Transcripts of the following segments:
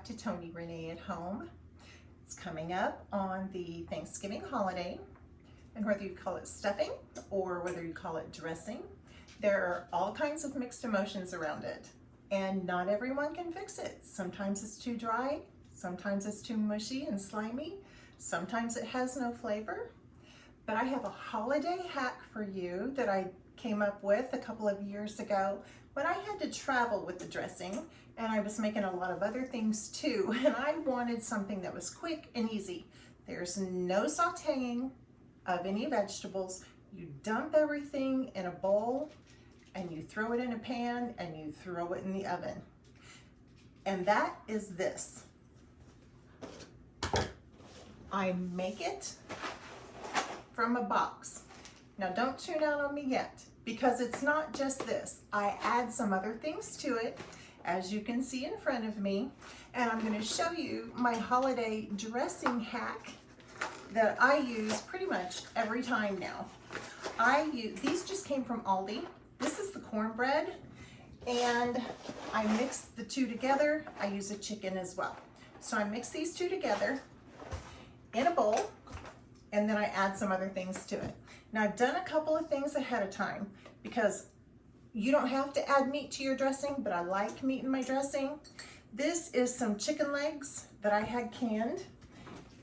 back to Tony Renee at Home. It's coming up on the Thanksgiving holiday, and whether you call it stuffing or whether you call it dressing, there are all kinds of mixed emotions around it, and not everyone can fix it. Sometimes it's too dry, sometimes it's too mushy and slimy, sometimes it has no flavor. But I have a holiday hack for you that I came up with a couple of years ago when I had to travel with the dressing, and I was making a lot of other things too, and I wanted something that was quick and easy. There's no sauteing of any vegetables. You dump everything in a bowl and you throw it in a pan and you throw it in the oven. And that is this. I make it from a box. Now don't tune out on me yet, because it's not just this. I add some other things to it, as you can see in front of me, and I'm going to show you my holiday dressing hack that I use pretty much every time now. These just came from Aldi. This is the cornbread, and I mix the two together. I use a chicken as well. So I mix these two together in a bowl, and then I add some other things to it. Now I've done a couple of things ahead of time because you don't have to add meat to your dressing, but I like meat in my dressing. This is some chicken legs that I had canned,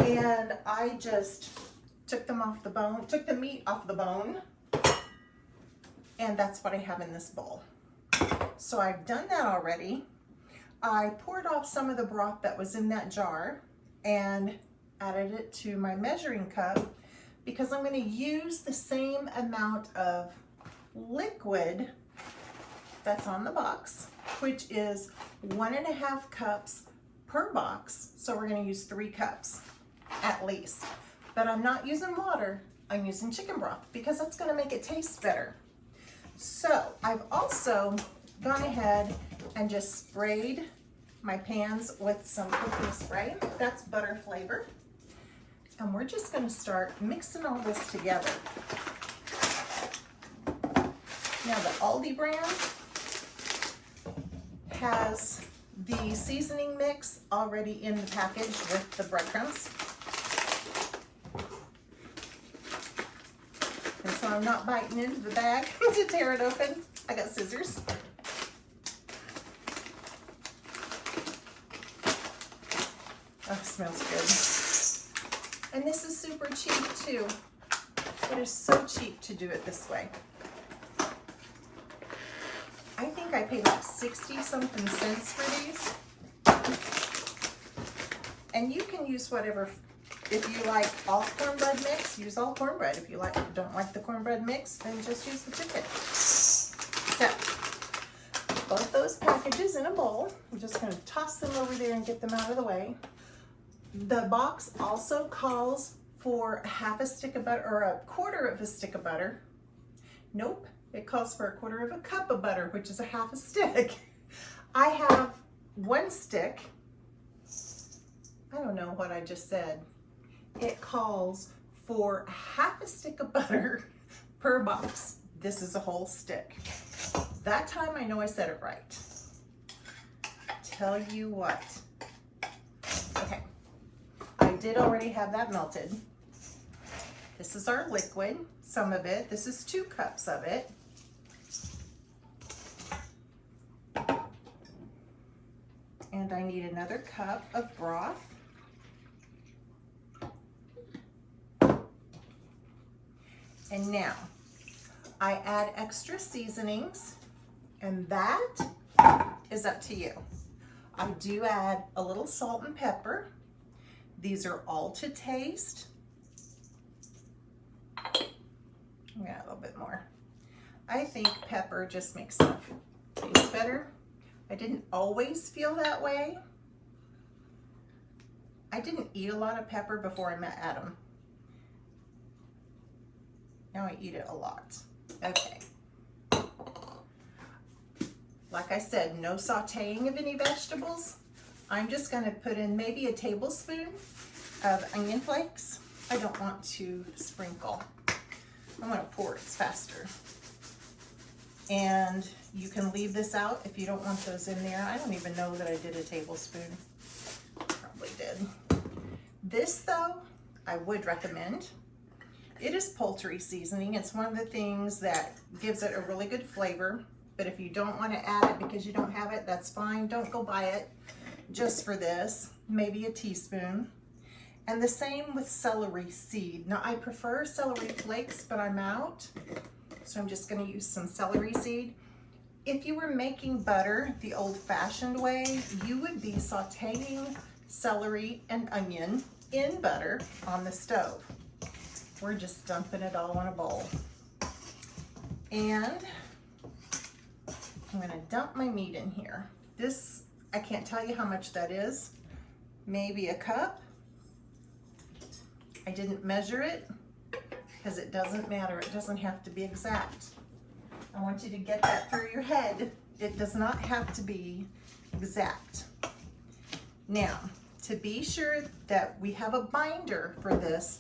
and I just took them off the bone, took the meat off the bone, and that's what I have in this bowl. So I've done that already. I poured off some of the broth that was in that jar and added it to my measuring cup because I'm going to use the same amount of liquid that's on the box, which is 1.5 cups per box. So we're going to use 3 cups at least. But I'm not using water, I'm using chicken broth because that's going to make it taste better. So I've also gone ahead and just sprayed my pans with some cooking spray. That's butter flavor. And we're just going to start mixing all this together. Now the Aldi brand has the seasoning mix already in the package with the breadcrumbs. And so I'm not biting into the bag to tear it open. I got scissors. Oh, it smells good. And this is super cheap too. It is so cheap to do it this way. I think I paid like 60-something cents for these. And you can use whatever. If you like all cornbread mix, use all cornbread. If you don't like the cornbread mix, then just use the chicken. So, both those packages in a bowl. I'm just going to toss them over there and get them out of the way. The box also calls for 1/2 stick of butter or 1/4 stick of butter. Nope. It calls for 1/4 cup of butter, which is 1/2 stick. I have 1 stick. I don't know what I just said. It calls for 1/2 stick of butter per box. This is a whole stick. That time I know I said it right. Tell you what. Okay. I did already have that melted. This is our liquid, some of it. This is 2 cups of it. And I need another cup of broth. And now I add extra seasonings, and that is up to you. I do add a little salt and pepper. These are all to taste. Yeah, a little bit more. I think pepper just makes stuff taste better. I didn't always feel that way. I didn't eat a lot of pepper before I met Adam. Now I eat it a lot. Okay. Like I said, no sauteing of any vegetables. I'm just going to put in maybe a tablespoon of onion flakes. I don't want to sprinkle. I'm going to pour it, it's faster. And you can leave this out if you don't want those in there. I don't even know that I did a tablespoon. probably did. This though, I would recommend. It is poultry seasoning. It's one of the things that gives it a really good flavor. But if you don't want to add it because you don't have it, that's fine. Don't go buy it just for this. Maybe a teaspoon. And the same with celery seed. Now I prefer celery flakes, but I'm out. So I'm just going to use some celery seed. If you were making butter the old-fashioned way, you would be sauteing celery and onion in butter on the stove. We're just dumping it all in a bowl. And I'm gonna dump my meat in here. This, I can't tell you how much that is. Maybe a cup. I didn't measure it because it doesn't matter. It doesn't have to be exact. I want you to get that through your head. It does not have to be exact. Now, to be sure that we have a binder for this,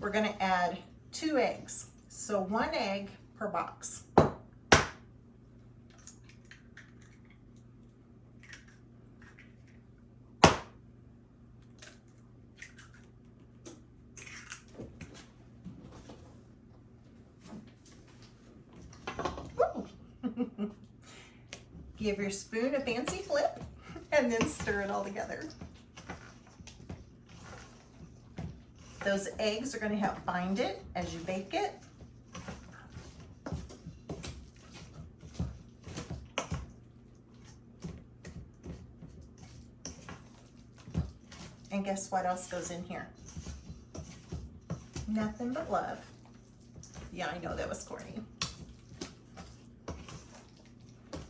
we're gonna add 2 eggs. So 1 egg per box. Give your spoon a fancy flip and then stir it all together. Those eggs are going to help bind it as you bake it. And guess what else goes in here? Nothing but love. Yeah, I know that was corny.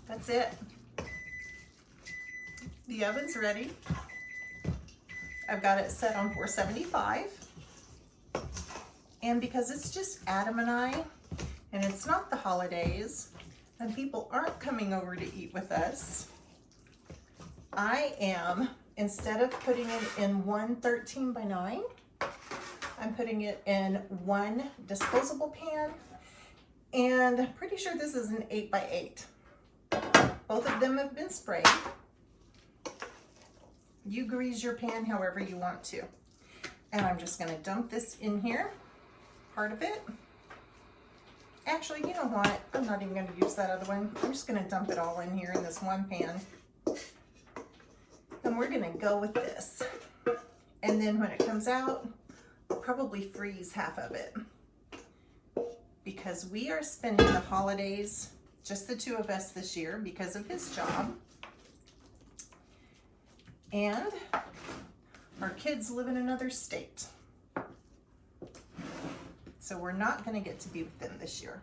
That's it. The oven's ready. I've got it set on 475. And because it's just Adam and I, and it's not the holidays, and people aren't coming over to eat with us, I am, instead of putting it in one 13 by 9, I'm putting it in one disposable pan, and I'm pretty sure this is an 8 by 8. Both of them have been sprayed. You grease your pan however you want to. And I'm just gonna dump this in here, part of it. Actually, you know what? I'm not even gonna use that other one. I'm just gonna dump it all in here in this one pan. And we're gonna go with this. And then when it comes out, I'll probably freeze half of it. Because we are spending the holidays, just the 2 of us this year because of his job. And our kids live in another state. So we're not gonna get to be with them this year.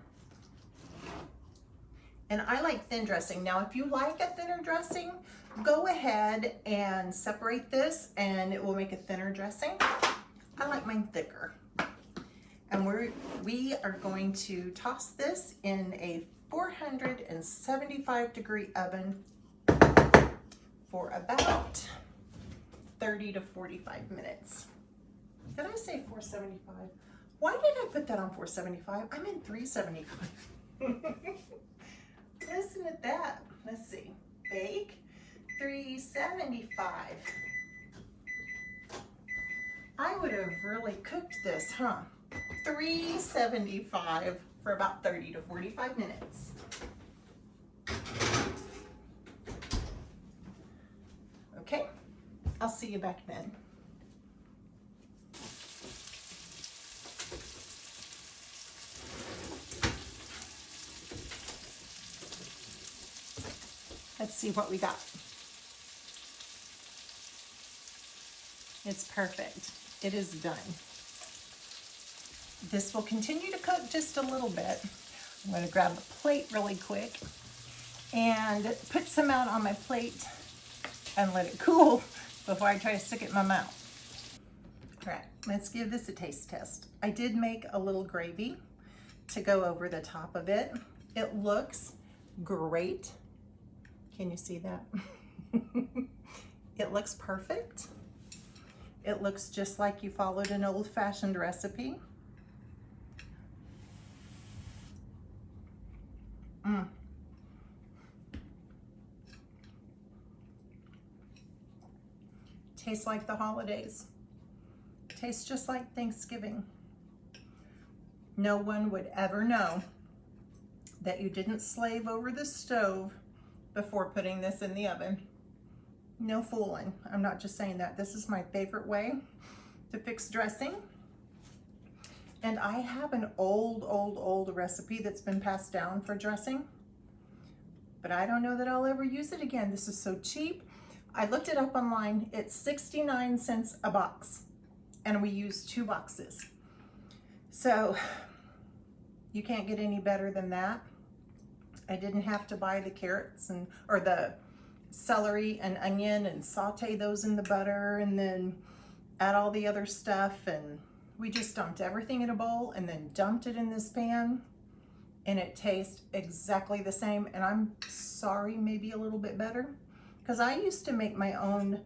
And I like thin dressing. Now, if you like a thinner dressing, go ahead and separate this and it will make a thinner dressing. I like mine thicker. And we are going to toss this in a 475 degree oven for about 30 to 45 minutes. Did I say 475? Why did I put that on 475? I'm in 375. Listen at that. Let's see. Bake 375. I would have really cooked this, huh? 375 for about 30 to 45 minutes. Okay, I'll see you back then. Let's see what we got. It's perfect. It is done. This will continue to cook just a little bit. I'm going to grab a plate really quick and put some out on my plate and let it cool before I try to stick it in my mouth. All right, let's give this a taste test. I did make a little gravy to go over the top of it. It looks great. Can you see that? It looks perfect. It looks just like you followed an old-fashioned recipe. Tastes like the holidays. Tastes just like Thanksgiving. No one would ever know that you didn't slave over the stove before putting this in the oven. No fooling. I'm not just saying that. This is my favorite way to fix dressing. And I have an old recipe that's been passed down for dressing, but I don't know that I'll ever use it again. This is so cheap. I looked it up online. It's 69 cents a box, and we use 2 boxes. So you can't get any better than that. I didn't have to buy the carrots or the celery and onion and saute those in the butter and then add all the other stuff, and we just dumped everything in a bowl and then dumped it in this pan, and it tastes exactly the same. And I'm sorry, maybe a little bit better, because I used to make my own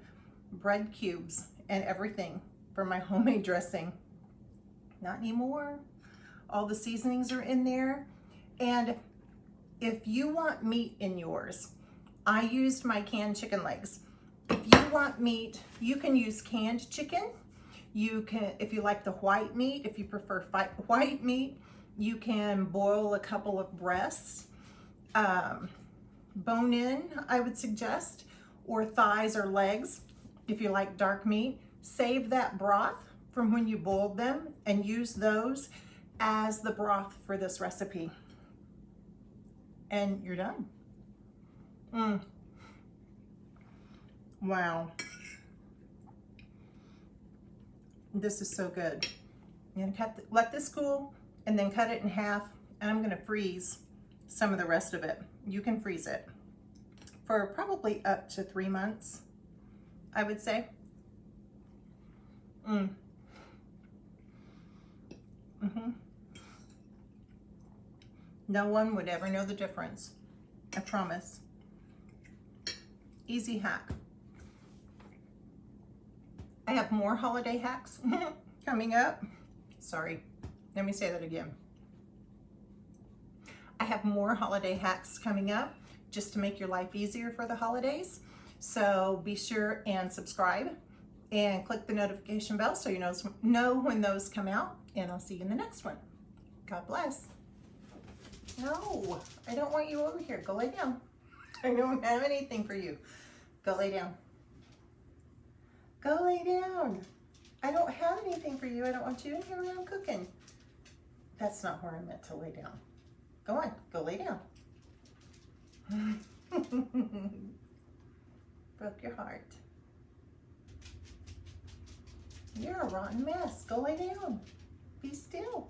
bread cubes and everything for my homemade dressing. Not anymore. All the seasonings are in there. And if you want meat in yours, I used my canned chicken legs. If you want meat, you can use canned chicken. You can, if you like the white meat, if you prefer white meat, you can boil a couple of breasts, bone in, I would suggest, or thighs or legs if you like dark meat. Save that broth from when you boiled them and use those as the broth for this recipe. And you're done. Wow. This is so good. I'm gonna let this cool and then cut it in half, and I'm gonna freeze some of the rest of it. You can freeze it for probably up to 3 months, I would say. No one would ever know the difference, I promise. Easy hack. I have more holiday hacks coming up. Sorry, let me say that again. I have more holiday hacks coming up just to make your life easier for the holidays. So be sure and subscribe and click the notification bell so you know when those come out, and I'll see you in the next one. God bless. No, I don't want you over here. Go lay down. I don't have anything for you. Go lay down. Go lay down. I don't have anything for you. I don't want you in here when I'm cooking. That's not where I meant to lay down. Go on, go lay down. Broke your heart. You're a rotten mess. Go lay down. Be still.